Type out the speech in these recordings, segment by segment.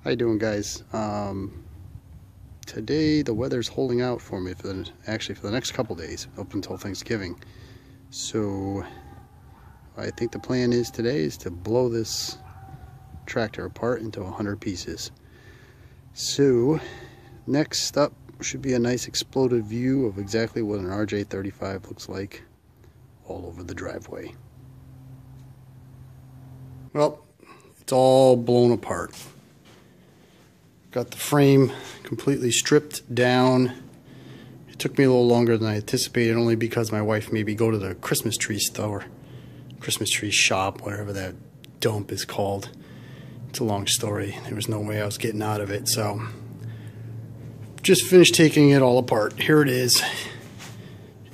How you doing, guys? Today the weather's holding out for me for the next couple days up until Thanksgiving. So I think the plan is today is to blow this tractor apart into 100 pieces. So next up should be a nice exploded view of exactly what an RJ35 looks like all over the driveway. Well, it's all blown apart. Got the frame completely stripped down. It took me a little longer than I anticipated, only because my wife made me go to the Christmas tree store, Christmas tree shop, whatever that dump is called. It's a long story. There was no way I was getting out of it, so just finished taking it all apart. Here it is.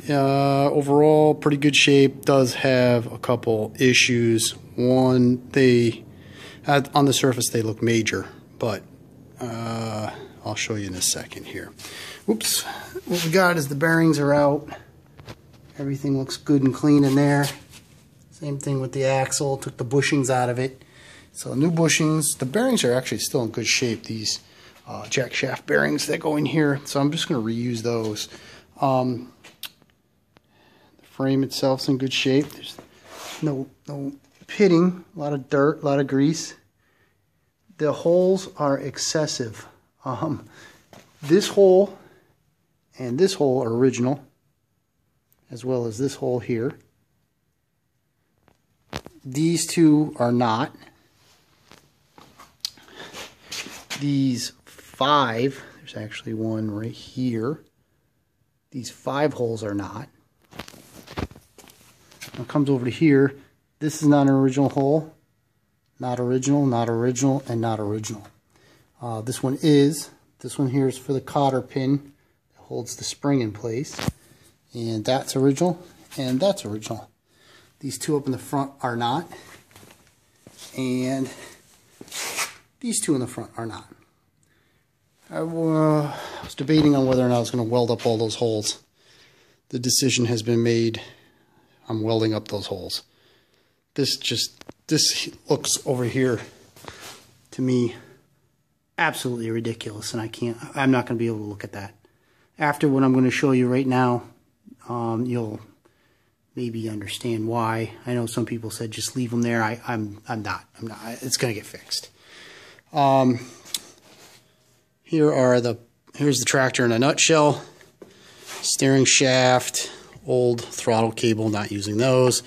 Overall, pretty good shape. Does have a couple issues. One, on the surface they look major, but I'll show you in a second here. Oops. What we got is the bearings are out. Everything looks good and clean in there. Same thing with the axle. Took the bushings out of it. So new bushings. The bearings are actually still in good shape. These jack shaft bearings that go in here. So I'm just going to reuse those. The frame itself's in good shape. There's no pitting. A lot of dirt, a lot of grease. The holes are excessive. This hole and this hole are original, as well as this hole here. These two are not. These 5, there's actually one right here. These 5 holes are not. When it comes over to here, this is not an original hole. Not original, not original, and not original. This one is. This one here is for the cotter pin that holds the spring in place. And that's original, and that's original. These two up in the front are not. And these two in the front are not. I was debating on whether or not I was going to weld up all those holes. The decision has been made. I'm welding up those holes. This looks over here to me absolutely ridiculous, and I'm not going to be able to look at that. After what I'm going to show you right now, you'll maybe understand why. I know some people said just leave them there. I'm not. It's going to get fixed. Here's the tractor in a nutshell. Steering shaft, old throttle cable, not using those.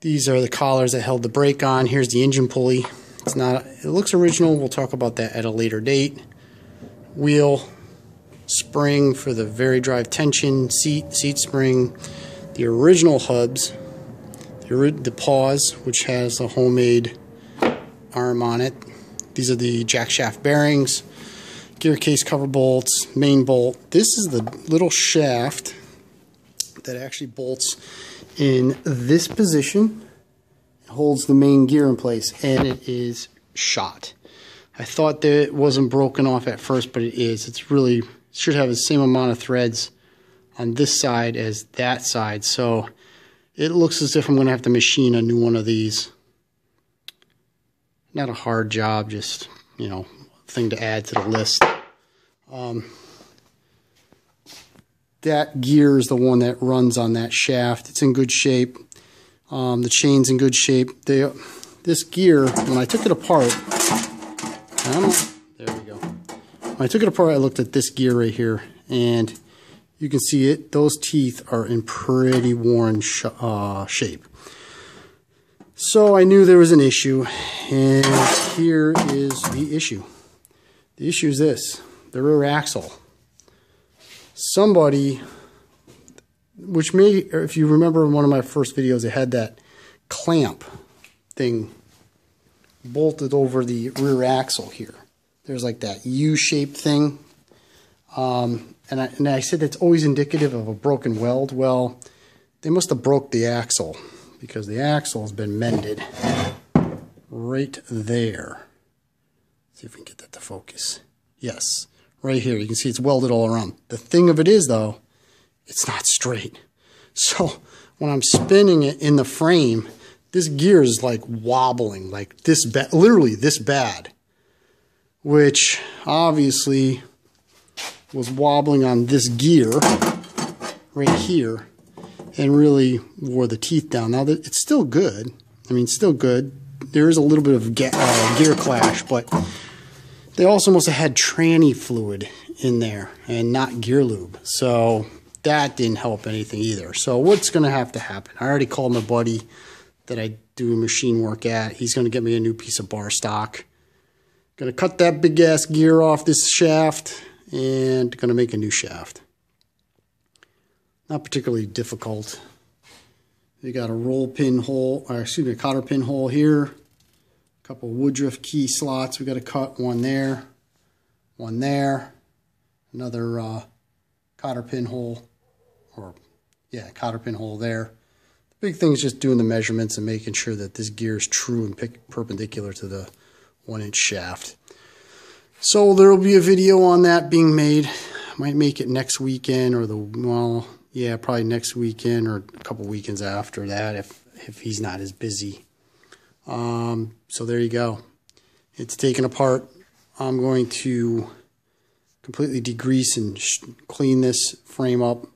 These are the collars that held the brake on. Here's the engine pulley. It looks original. We'll talk about that at a later date. Wheel, spring for the vari-drive tension, seat spring, the original hubs, the pause, which has a homemade arm on it. These are the jack shaft bearings, gear case cover bolts, main bolt. This is the little shaft that actually bolts in this position. It holds the main gear in place, and it is shot. I thought that it wasn't broken off at first, but it is. It should have the same amount of threads on this side as that side, so it looks as if I'm going to have to machine a new one of these. Not a hard job, just, thing to add to the list. That gear is the one that runs on that shaft. It's in good shape. The chain's in good shape. This gear, when I took it apart, there we go. When I took it apart, I looked at this gear right here, and you can see it. Those teeth are in pretty worn shape. So I knew there was an issue, and here is the issue. The issue is this: the rear axle. Somebody, if you remember in one of my first videos, it had that clamp thing bolted over the rear axle here. There's like that U-shaped thing. And I said that's always indicative of a broken weld. Well, they must have broke the axle, because the axle has been mended right there. See if we can get that to focus. Yes. Right here, you can see it's welded all around. The thing of it is, though, it's not straight. So when I'm spinning it in the frame, this gear is like wobbling like this bad, literally this bad. which obviously was wobbling on this gear right here and really wore the teeth down. Now, it's still good. I mean, still good. There is a little bit of gear clash, but they also must have had tranny fluid in there and not gear lube. So that didn't help anything either. So what's going to happen? I already called my buddy that I do machine work at. He's going to get me a new piece of bar stock. Going to cut that big ass gear off this shaft and going to make a new shaft. Not particularly difficult. You got a roll pin hole, or excuse me, a cotter pin hole here. A couple Woodruff key slots we got to cut. One there, another cotter pin hole, cotter pin hole there. The big thing is just doing the measurements and making sure that this gear is true and perpendicular to the 1-inch shaft. So there will be a video on that being made. I might make it next weekend or probably next weekend or a couple weekends after that if he's not as busy. So there you go. It's taken apart. I'm going to completely degrease and clean this frame up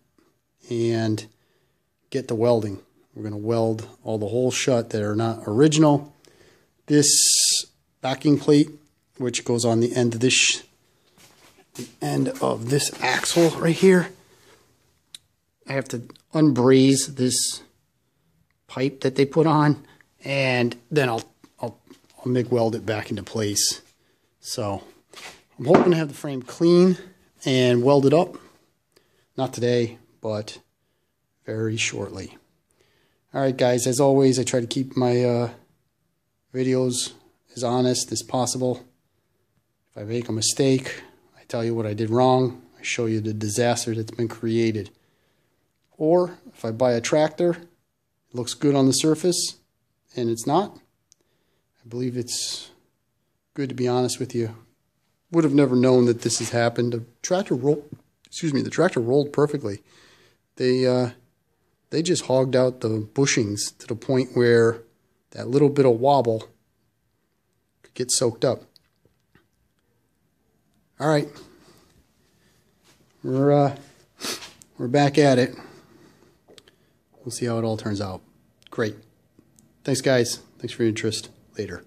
and get to welding. We're going to weld all the holes shut that are not original. This backing plate, which goes on the end of this axle right here, I have to unbraze this pipe that they put on, and then I'll MIG weld it back into place. So I'm hoping to have the frame clean and welded up. Not today, but very shortly. Alright guys, as always, I try to keep my videos as honest as possible. If I make a mistake, I tell you what I did wrong. I show you the disaster that's been created. Or if I buy a tractor, it looks good on the surface, and it's not. I believe it's good, to be honest with you. Would have never known that this has happened. The tractor rolled perfectly. They just hogged out the bushings to the point where that little bit of wobble could get soaked up. All right, we're back at it. We'll see how it all turns out. Great. Thanks, guys. Thanks for your interest. Later.